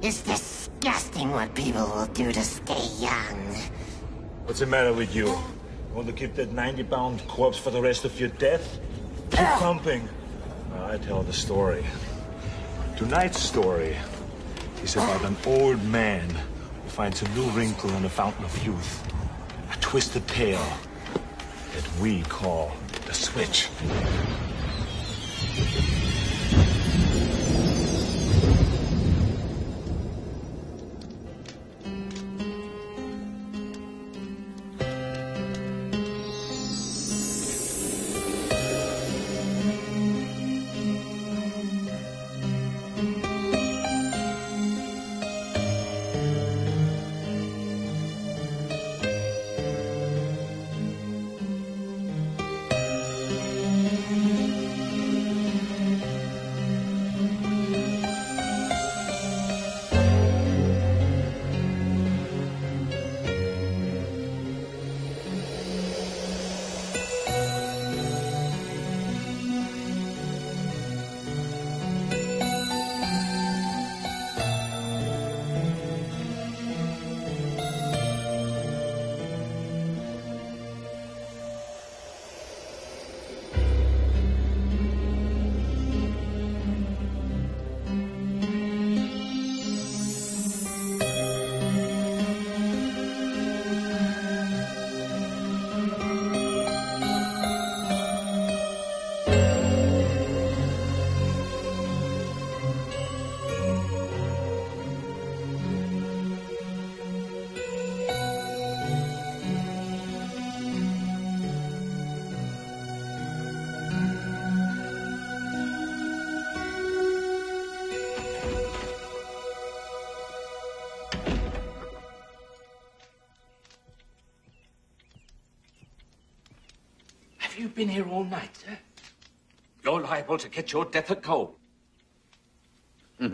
It's disgusting what people will do to stay young. What's the matter with you? Want to keep that 90-pound corpse for the rest of your death? Keep pumping. I tell the story. Tonight's story is about an old man who finds a new wrinkle in the fountain of youth. A twisted tale that we call the switch. Have you been here all night, sir? You're liable to get your death at cold. Are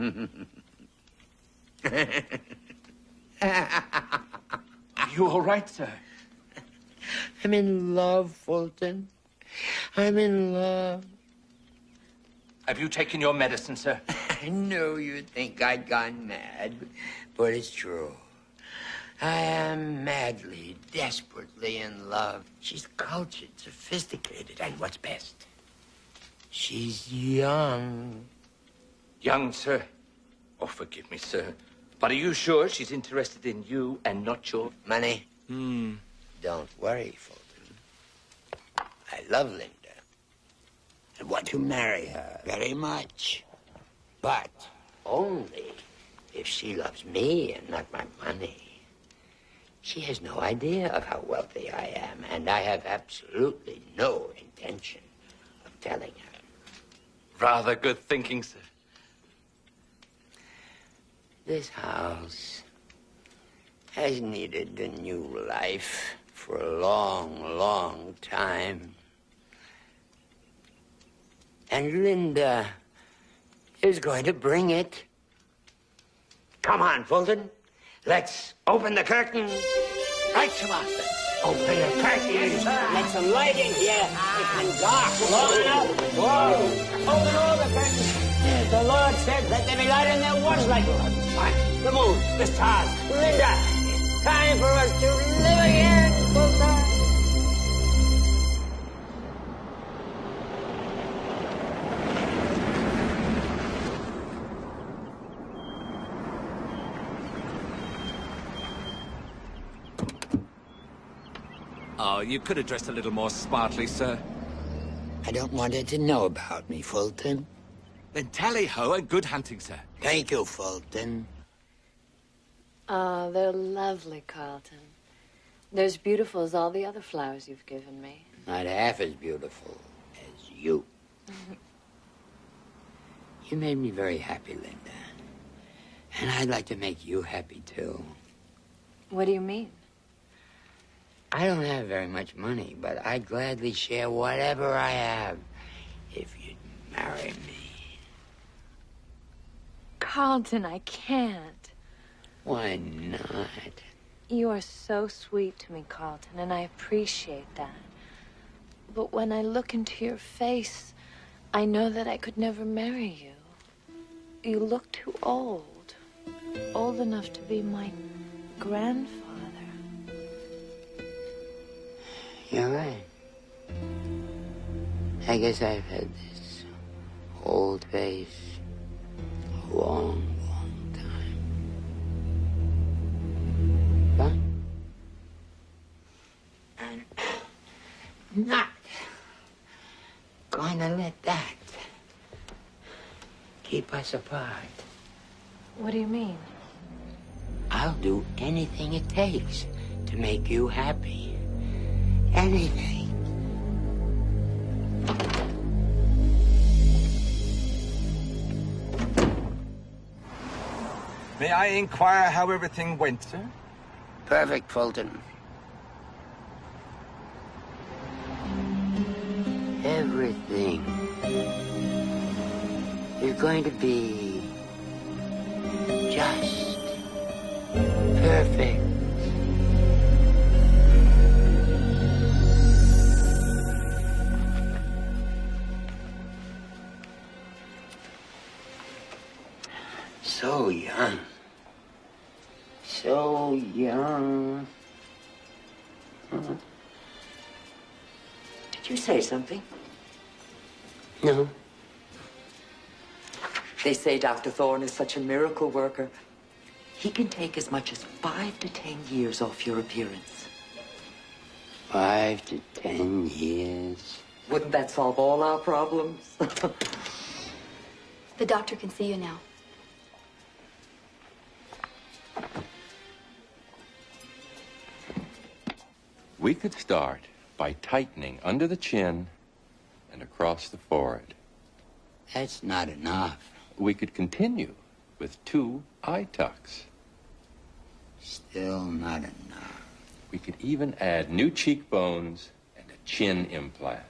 you all right, sir? I'm in love, Fulton. I'm in love. Have you taken your medicine, sir? I know you think I'd gone mad, but it's true. I am madly, desperately in love. She's cultured, sophisticated, and what's best, she's young. Young, sir? Oh, forgive me, sir. But are you sure she's interested in you and not your... Money? Don't worry, Fulton. I love Linda. I want to marry her very much. But only if she loves me and not my money. She has no idea of how wealthy I am, and I have absolutely no intention of telling her. Rather good thinking, sir. This house has needed a new life for a long, long time. And Linda is going to bring it. Come on, Fulton. Let's open the curtain. Right, Samantha. Open the curtain. Yes, let some light in here. It's been dark long enough. Whoa. Open all the curtains. The Lord said, let there be light, and there was light. Fine. The moon, the stars, Linda. It's time for us to live again, Fulton. Oh, you could have dressed a little more smartly, sir. I don't want her to know about me, Fulton. Then tally-ho and good hunting, sir. Thank you, Fulton. Oh, they're lovely, Carlton. They're as beautiful as all the other flowers you've given me. Not half as beautiful as you. You made me very happy, Linda. And I'd like to make you happy, too. What do you mean? I don't have very much money, but I'd gladly share whatever I have if you'd marry me. Carlton, I can't. Why not? You are so sweet to me, Carlton, and I appreciate that. But when I look into your face, I know that I could never marry you. You look too old. old enough to be my grandfather. You're right. I guess I've had this old face a long, long time. But I'm not going to let that keep us apart. What do you mean? I'll do anything it takes to make you happy. Anything. May I inquire how everything went, sir? Perfect, Fulton. Everything is going to be just perfect. So young. So young. Did you say something? No. They say Dr. Thorne is such a miracle worker. He can take as much as 5 to 10 years off your appearance. 5 to 10 years. Wouldn't that solve all our problems? The doctor can see you now. We could start by tightening under the chin and across the forehead. That's not enough. We could continue with 2 eye tucks. Still not enough. We could even add new cheekbones and a chin implant.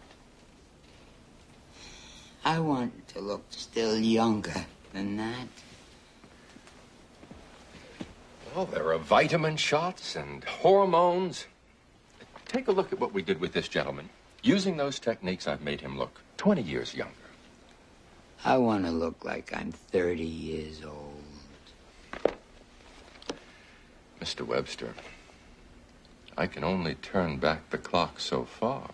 I want to look still younger than that. Well, there are vitamin shots and hormones. Take a look at what we did with this gentleman. Using those techniques, I've made him look 20 years younger. I want to look like I'm 30 years old. Mr. Webster, I can only turn back the clock so far.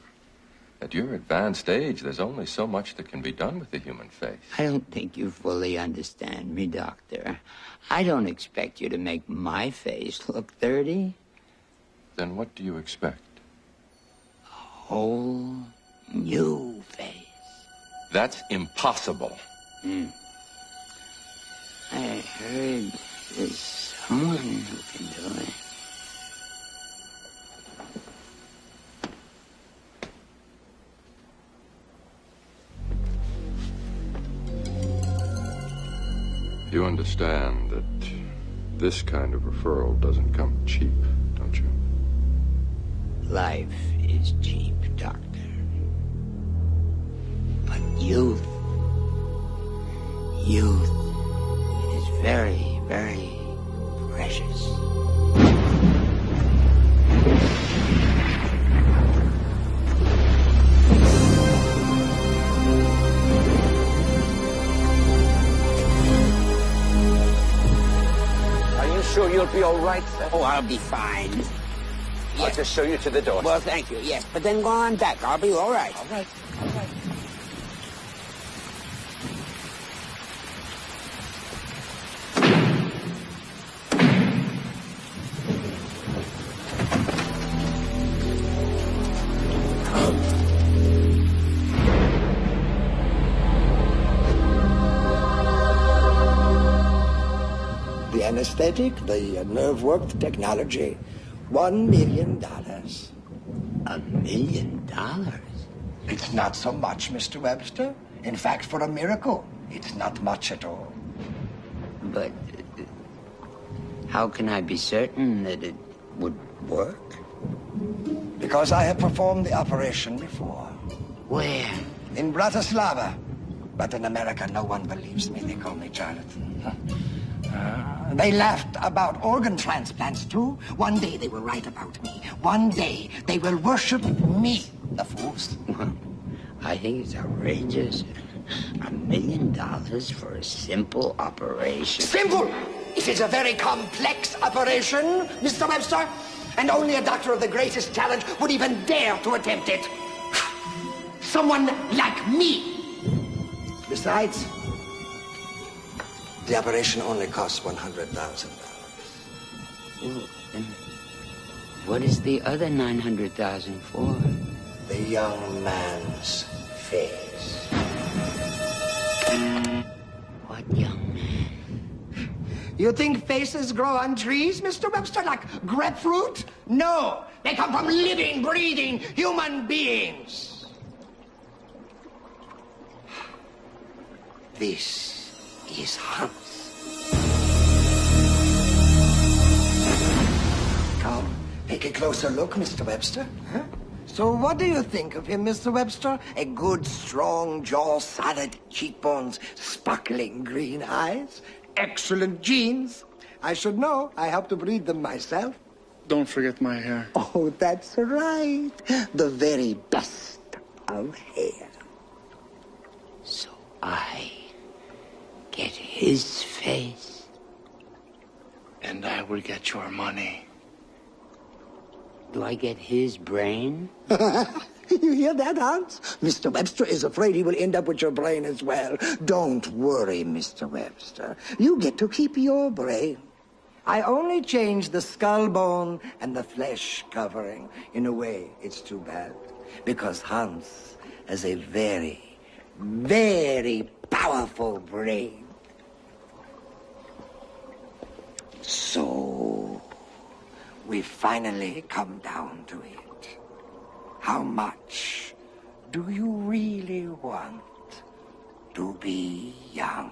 At your advanced age, there's only so much that can be done with the human face. I don't think you fully understand me, Doctor. I don't expect you to make my face look 30. Then what do you expect? Whole new face. That's impossible. I heard there's someone who can do it. You understand that this kind of referral doesn't come cheap, don't you? Life is cheap, Doctor. But youth is very, very precious. Are you sure you'll be all right, sir? Oh, I'll be fine. I'll just show you to the door. Well, thank you, yes. But then go on back. I'll be all right. All right, all right. The anesthetic, the nerve-work technology, $1 million. $1 million? It's not so much, Mr. Webster. In fact, for a miracle, it's not much at all. But how can I be certain that it would work? Because I have performed the operation before. Where? In Bratislava. But in America, no one believes me. They call me charlatan. They laughed about organ transplants, too. One day they will write about me. One day they will worship me, the fools. I think it's outrageous. $1 million for a simple operation. Simple! It is a very complex operation, Mr. Webster, and only a doctor of the greatest talent would even dare to attempt it. Someone like me. Besides, the operation only costs $100,000. What is the other $900,000 for? The young man's face. What young man? You think faces grow on trees, Mr. Webster, like grapefruit? No, they come from living, breathing human beings. This is Hans. Come, take a closer look, Mr. Webster. Huh? So what do you think of him, Mr. Webster? A good, strong jaw, solid cheekbones, sparkling green eyes, excellent genes. I should know. I helped to breed them myself. Don't forget my hair. Oh, that's right. The very best of hair. So I get his face. And I will get your money. Do I get his brain? You hear that, Hans? Mr. Webster is afraid he will end up with your brain as well. Don't worry, Mr. Webster. You get to keep your brain. I only changed the skull bone and the flesh covering. In a way, it's too bad, because Hans has a very, very powerful brain. So, we finally come down to it. How much do you really want to be young?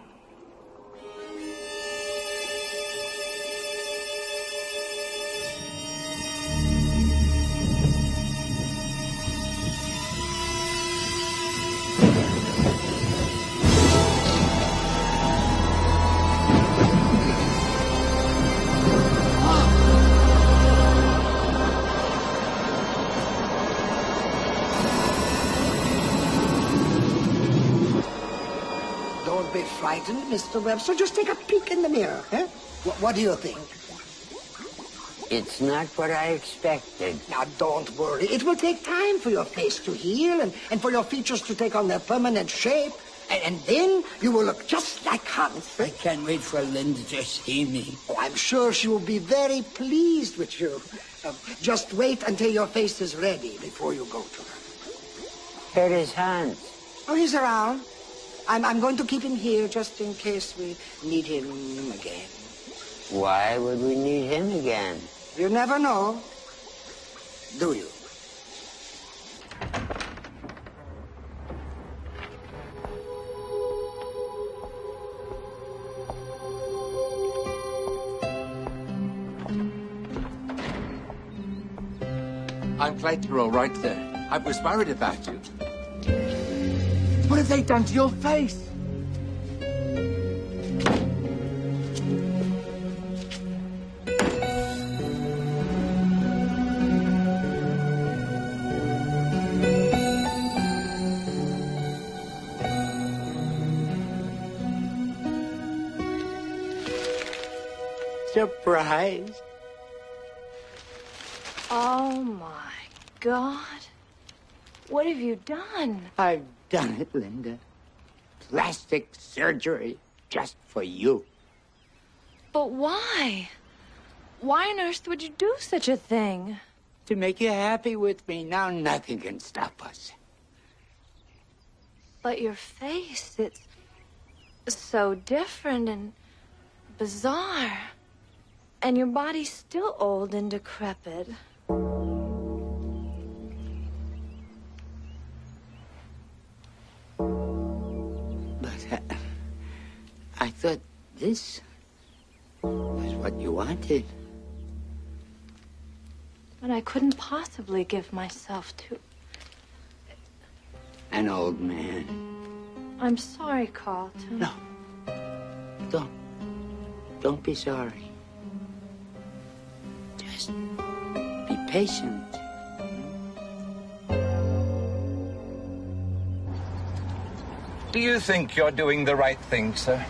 Don't be frightened, Mr. Webster. Just take a peek in the mirror, eh? What do you think? It's not what I expected. Now, don't worry. It will take time for your face to heal and for your features to take on their permanent shape. And then you will look just like Hans. I can't wait for Linda to see me. Oh, I'm sure she will be very pleased with you. Just wait until your face is ready before you go to her. Where is Hans? Oh, he's around. I'm going to keep him here just in case we need him again. Why would we need him again? You never know, do you? I'm glad you're all right there. I was worried about you. What have they done to your face? Surprise. Oh, my God. What have you done? I've done it, Linda. Plastic surgery just for you. But why? Why on earth would you do such a thing? To make you happy with me. Now nothing can stop us. But your face, it's so different and bizarre. And your body's still old and decrepit. But I thought this was what you wanted. But I couldn't possibly give myself to... An old man. I'm sorry, Carlton. No. Don't be sorry. Just be patient. Do you think you're doing the right thing, sir?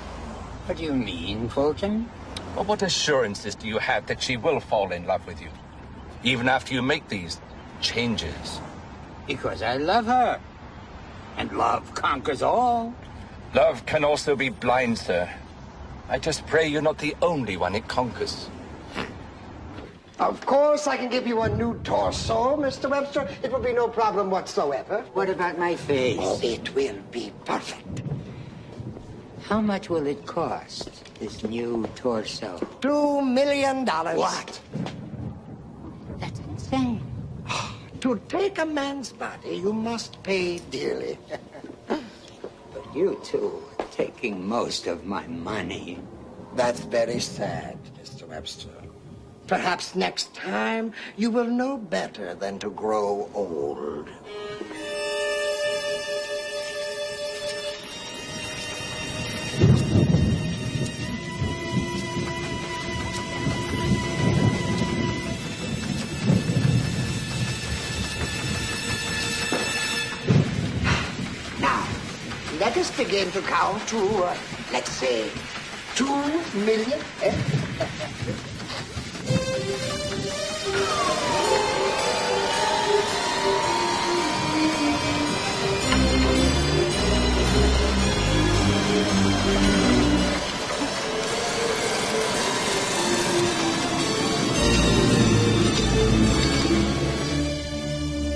What do you mean, Fulton? Well, what assurances do you have that she will fall in love with you? Even after you make these changes? Because I love her. And love conquers all. Love can also be blind, sir. I just pray you're not the only one it conquers. Of course, I can give you a new torso, Mr. Webster. It will be no problem whatsoever. What about my face? Oh, it will be perfect. How much will it cost, this new torso? $2 million. What? That's insane. To take a man's body, you must pay dearly. But you two are taking most of my money. That's very sad, Mr. Webster. Perhaps next time you will know better than to grow old. Now, let us begin to count to, let's say, 2 million.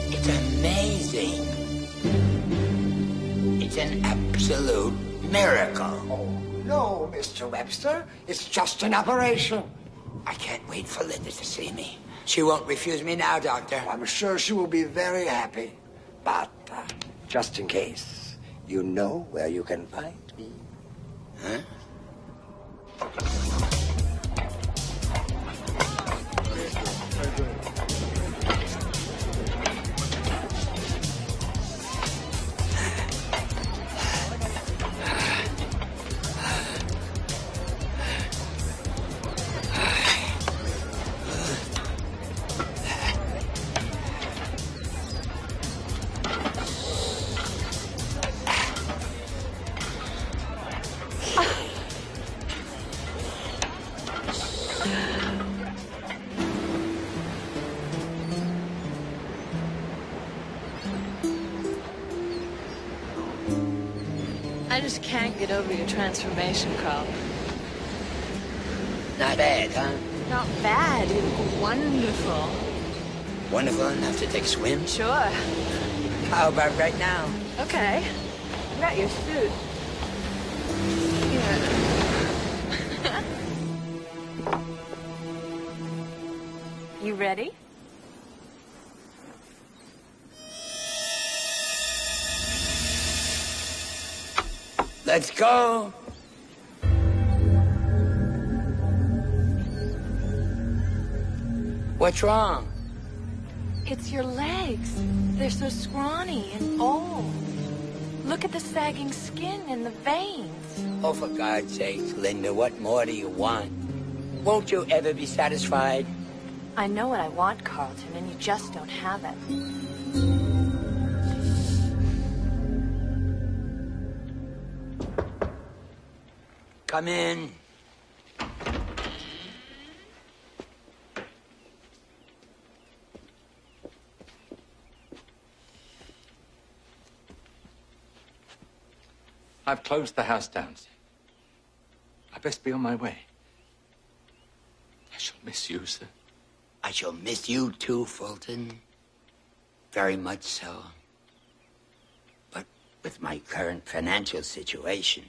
It's amazing. It's an absolute miracle. Oh, no, Mr. Webster. It's just an operation. I can't wait for Linda to see me. She won't refuse me now, Doctor. I'm sure she will be very happy. But just in case, you know where you can find me. Huh? I just can't get over your transformation, Carl. Not bad, huh? Not bad. Wonderful. Wonderful enough to take a swim? Sure. How about right now? Okay. I got your suit. Here. You ready? Let's go. What's wrong? It's your legs. They're so scrawny and old. Look at the sagging skin and the veins. Oh, for God's sake, Linda, what more do you want? Won't you ever be satisfied? I know what I want, Carlton, and you just don't have it. Come in. I've closed the house down, sir. I best be on my way. I shall miss you, sir. I shall miss you too, Fulton. Very much so. But with my current financial situation,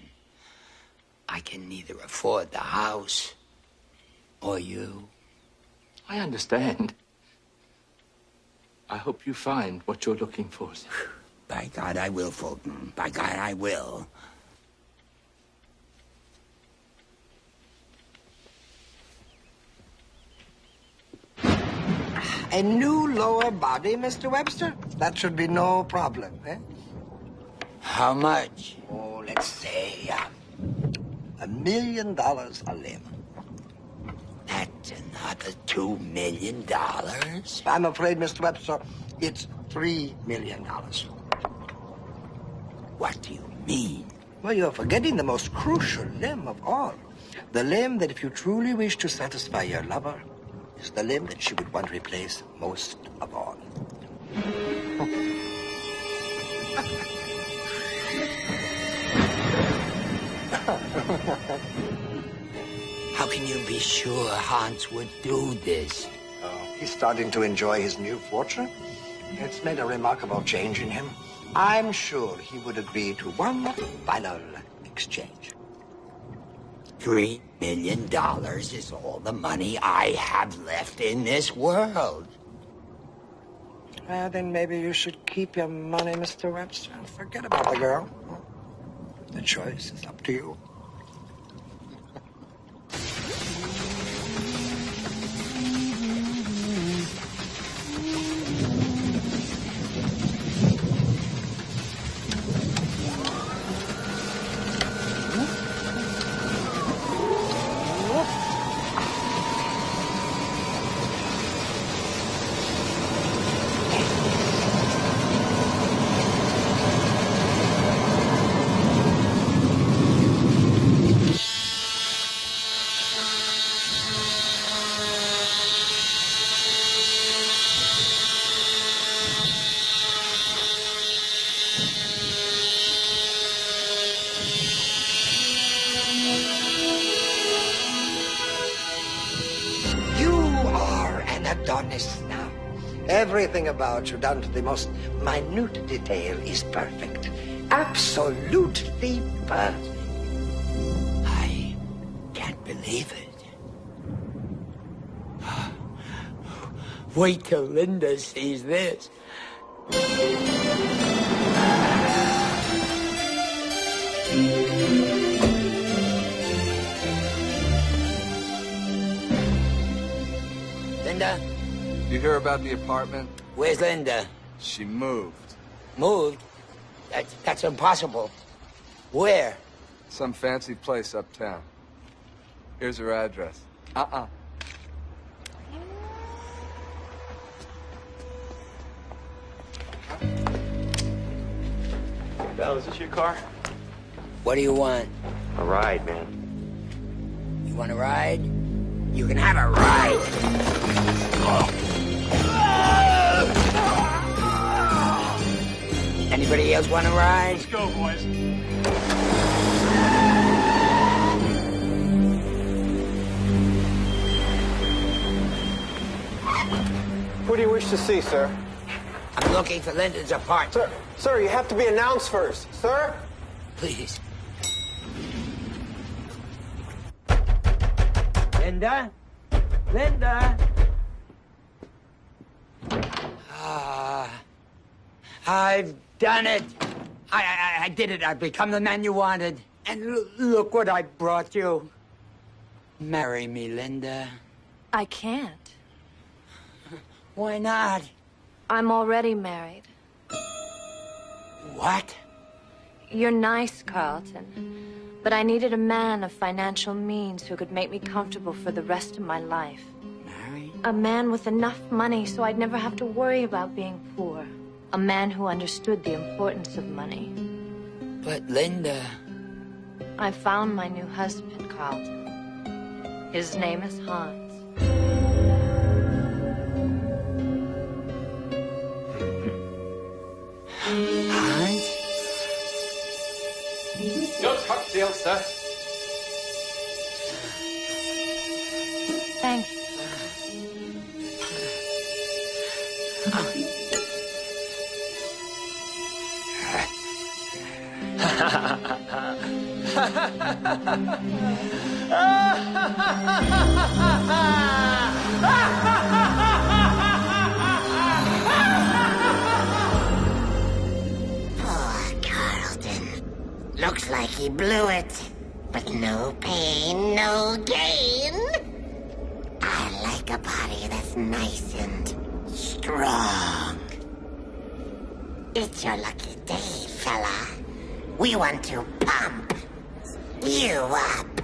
I can neither afford the house or you. I understand. I hope you find what you're looking for, sir. By God, I will, Fulton. By God, I will. A new lower body, Mr. Webster? That should be no problem, eh? How much? Oh, let's say $1 million a limb. That's another $2 million? I'm afraid, Mr. Webster, it's $3 million. What do you mean? Well, you're forgetting the most crucial limb of all. The limb that if you truly wish to satisfy your lover is the limb that she would want to replace most of all. How can you be sure Hans would do this? He's starting to enjoy his new fortune. It's made a remarkable change in him. I'm sure he would agree to one final exchange. $3 million is all the money I have left in this world. Well, then maybe you should keep your money, Mr. Webster, and forget about the girl. The choice is up to you. Now, everything about you, down to the most minute detail, is perfect. Absolutely perfect. I can't believe it. Wait till Linda sees this. Linda? You hear about the apartment? Where's Linda? She moved. Moved? That's impossible. Where? Some fancy place uptown. Here's her address. Belle, is this your car? What do you want? A ride, man. You want a ride? You can have a ride. Anybody else want a ride? Let's go, boys. Who do you wish to see, sir? I'm looking for Linda's apartment. Sir, you have to be announced first. Sir? Please. Linda? Linda? I've done it. I did it. I've become the man you wanted. And look what I brought you. Marry me, Linda. I can't. Why not? I'm already married. What? You're nice, Carlton. But I needed a man of financial means who could make me comfortable for the rest of my life. Married? A man with enough money so I'd never have to worry about being poor. A man who understood the importance of money. But Linda... I found my new husband, Carlton. His name is Hans. Hans? Your cocktail, sir. Thank you. Poor Carlton. Looks like he blew it. But no pain, no gain. I like a body that's nice and strong. It's your lucky day, fella. We want to pump you up.